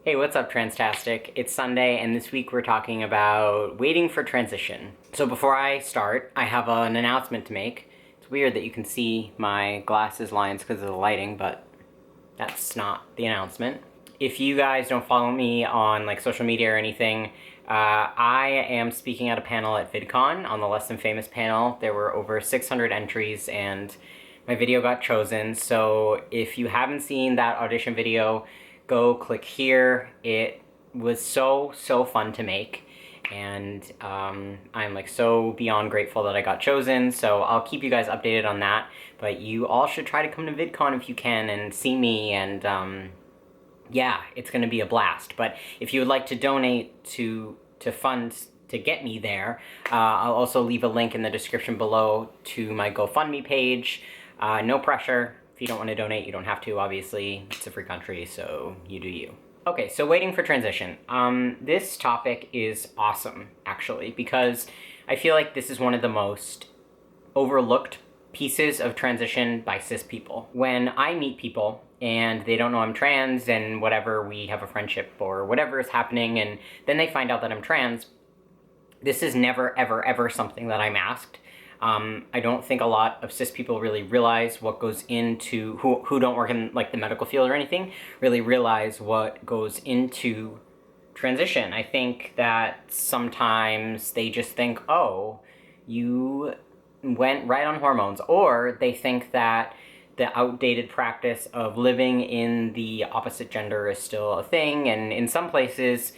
Hey, what's up, Transtastic? It's Sunday, and this week we're talking about waiting for transition. So before I start, I have an announcement to make. It's weird that you can see my glasses lines because of the lighting, but that's not the announcement. If you guys don't follow me on social media or anything, I am speaking at a panel at VidCon on the Less Than Famous panel. There were over 600 entries, and my video got chosen. So if you haven't seen that audition video, go click here. It was so fun to make, and I'm so beyond grateful that I got chosen. So I'll keep you guys updated on that, but you all should try to come to VidCon if you can and see me, and yeah, it's gonna be a blast. But if you would like to donate to funds to get me there, I'll also leave a link in the description below to my GoFundMe page. No pressure. If you don't want to donate, you don't have to, obviously. It's a free country, so you do you. Okay, so waiting for transition. This topic is awesome, actually, because I feel like this is one of the most overlooked pieces of transition by cis people. When I meet people and they don't know I'm trans and whatever, we have a friendship or whatever is happening, and then they find out that I'm trans, this is never, ever, ever something that I'm asked. I don't think a lot of cis people really realize what goes into, who don't work in the medical field or anything, really realize what goes into transition. I think that sometimes they just think, oh, you went right on hormones, or they think that the outdated practice of living in the opposite gender is still a thing, and in some places,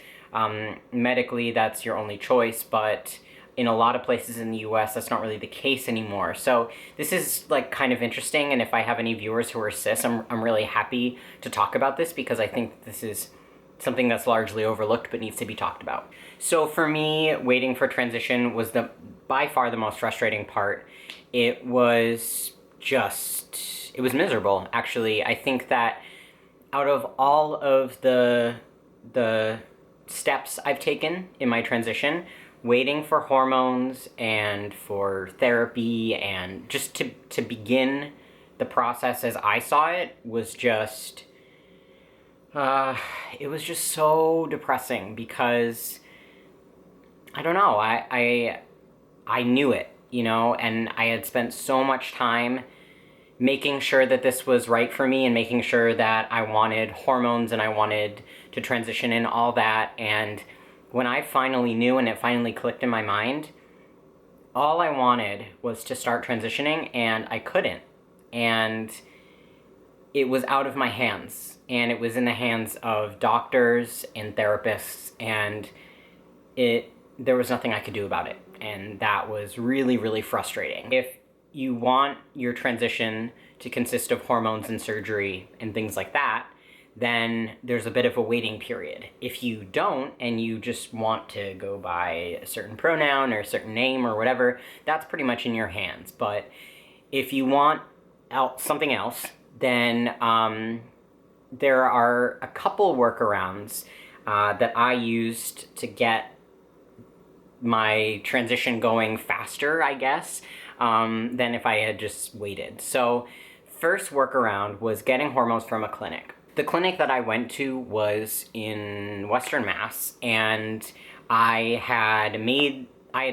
medically that's your only choice, but in a lot of places in the US, that's not really the case anymore. So this is kind of interesting, and if I have any viewers who are cis, I'm really happy to talk about this, because I think this is something that's largely overlooked but needs to be talked about. So for me, waiting for transition was by far the most frustrating part. It was miserable, actually. I think that out of all of the steps I've taken in my transition, waiting for hormones and for therapy and just to begin the process as I saw it was just, it was just so depressing, because I don't know, I knew it, and I had spent so much time making sure that this was right for me and making sure that I wanted hormones and I wanted to transition in all that. And when I finally knew and it finally clicked in my mind, all I wanted was to start transitioning, and I couldn't. And it was out of my hands, and it was in the hands of doctors and therapists, and there was nothing I could do about it. And that was really, really frustrating. If you want your transition to consist of hormones and surgery and things like that, then there's a bit of a waiting period. If you don't, and you just want to go by a certain pronoun or a certain name or whatever, that's pretty much in your hands. But if you want something else, then there are a couple workarounds that I used to get my transition going faster, I guess, than if I had just waited. So first workaround was getting hormones from a clinic. The clinic that I went to was in Western Mass, and I had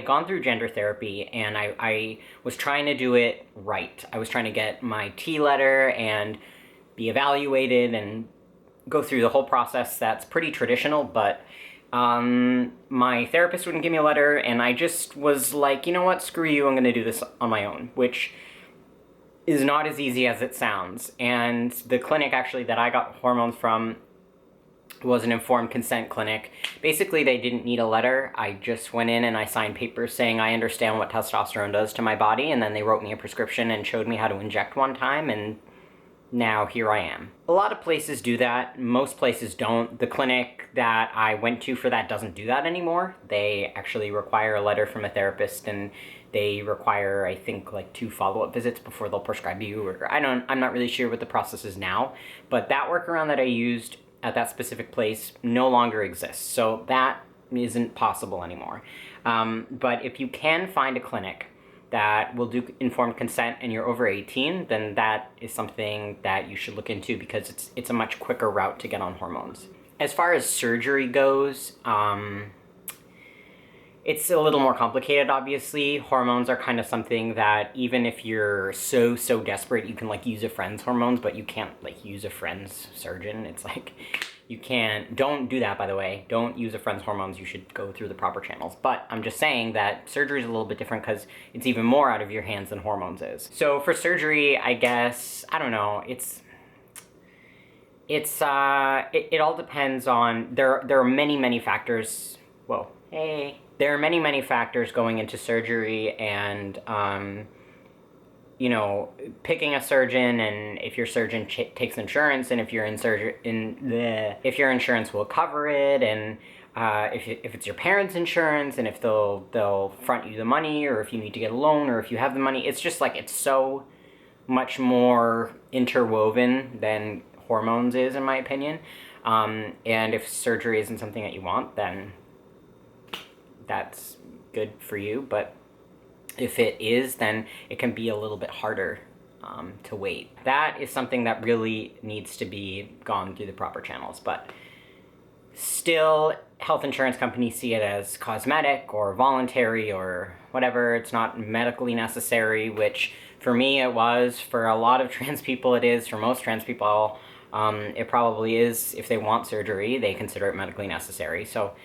gone through gender therapy, and I was trying to do it right. I was trying to get my T letter and be evaluated and go through the whole process that's pretty traditional, but my therapist wouldn't give me a letter, and I just was like, you know what, screw you, I'm gonna do this on my own, which is not as easy as it sounds. And the clinic actually that I got hormones from was an informed consent clinic. Basically, they didn't need a letter. I just went in and I signed papers saying I understand what testosterone does to my body, and then they wrote me a prescription and showed me how to inject one time, and now here I am. A lot of places do that. Most places don't. The clinic that I went to for that doesn't do that anymore. They actually require a letter from a therapist, and they require, I think, 2 follow-up visits before they'll prescribe you, or I'm not really sure what the process is now, but that workaround that I used at that specific place no longer exists, so that isn't possible anymore. But if you can find a clinic that will do informed consent and you're over 18, then that is something that you should look into, because it's a much quicker route to get on hormones. As far as surgery goes, it's a little more complicated, obviously. Hormones are kind of something that even if you're so desperate, you can like use a friend's hormones, but you can't like use a friend's surgeon. It's like, you can't, don't do that, by the way. Don't use a friend's hormones. You should go through the proper channels. But I'm just saying that surgery is a little bit different because it's even more out of your hands than hormones is. So for surgery, I guess, I don't know, it all depends on, there are many factors. Whoa, hey. There are many factors going into surgery, and you know, picking a surgeon, and if your surgeon takes insurance, and if your if your insurance will cover it, and if it's your parents' insurance, and if they'll front you the money, or if you need to get a loan, or if you have the money. It's just like, it's so much more interwoven than hormones is, in my opinion. And if surgery isn't something that you want, then that's good for you. But if it is, then it can be a little bit harder to wait. That is something that really needs to be gone through the proper channels. But still, health insurance companies see it as cosmetic or voluntary or whatever. It's not medically necessary, which for me it was. For a lot of trans people it is. For most trans people, it probably is. If they want surgery, they consider it medically necessary. So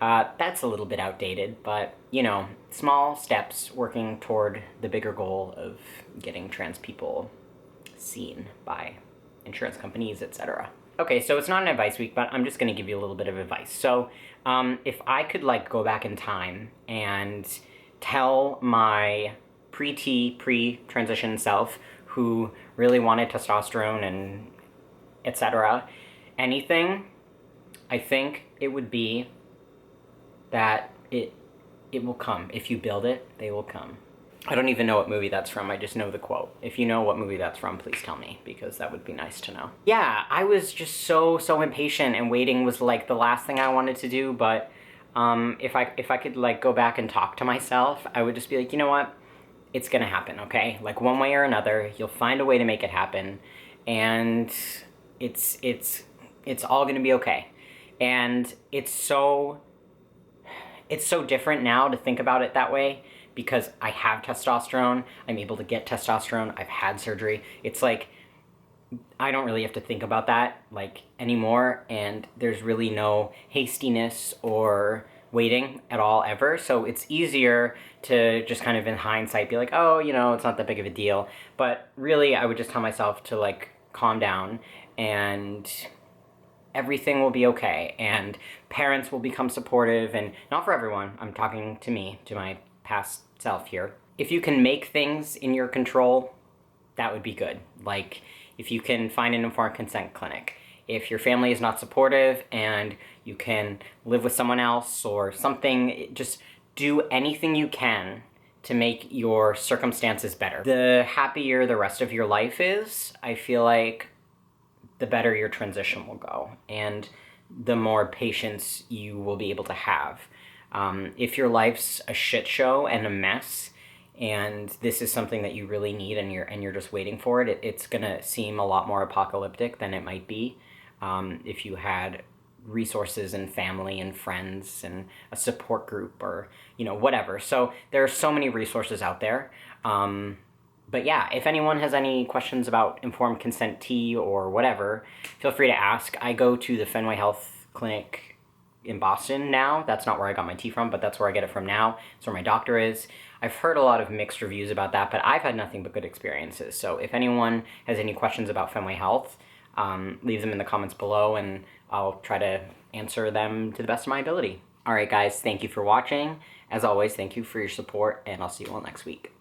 that's a little bit outdated, but, you know, small steps working toward the bigger goal of getting trans people seen by insurance companies, etc. Okay, so it's not an advice week, but I'm just going to give you a little bit of advice. So if I could, like, go back in time and tell my pre-transition self who really wanted testosterone and etc., anything, I think it would be that it will come. If you build it, they will come. I don't even know what movie that's from. I just know the quote. If you know what movie that's from, please tell me, because that would be nice to know. Yeah, I was just so impatient, and waiting was like the last thing I wanted to do. But if I could like go back and talk to myself, I would just be like, you know what? It's gonna happen, okay? Like, one way or another, you'll find a way to make it happen, and it's all gonna be okay. And it's so different now to think about it that way, because I have testosterone, I'm able to get testosterone, I've had surgery. It's like, I don't really have to think about that, like, anymore, and there's really no hastiness or waiting at all, ever. So it's easier to just kind of, in hindsight, be like, oh, you know, it's not that big of a deal. But really, I would just tell myself to, like, calm down, and everything will be okay, and parents will become supportive, and not for everyone. I'm talking to me, to my past self here. If you can make things in your control, that would be good. Like, if you can find an informed consent clinic, if your family is not supportive and you can live with someone else or something, just do anything you can to make your circumstances better. The happier the rest of your life is, I feel like, the better your transition will go, and the more patience you will be able to have. If your life's a shit show and a mess, and this is something that you really need, and you're just waiting for it, it's gonna seem a lot more apocalyptic than it might be if you had resources and family and friends and a support group, or, you know, whatever. So there are so many resources out there. But yeah, if anyone has any questions about informed consent tea or whatever, feel free to ask. I go to the Fenway Health Clinic in Boston now. That's not where I got my tea from, but that's where I get it from now. It's where my doctor is. I've heard a lot of mixed reviews about that, but I've had nothing but good experiences. So if anyone has any questions about Fenway Health, leave them in the comments below, and I'll try to answer them to the best of my ability. All right, guys, thank you for watching. As always, thank you for your support, and I'll see you all next week.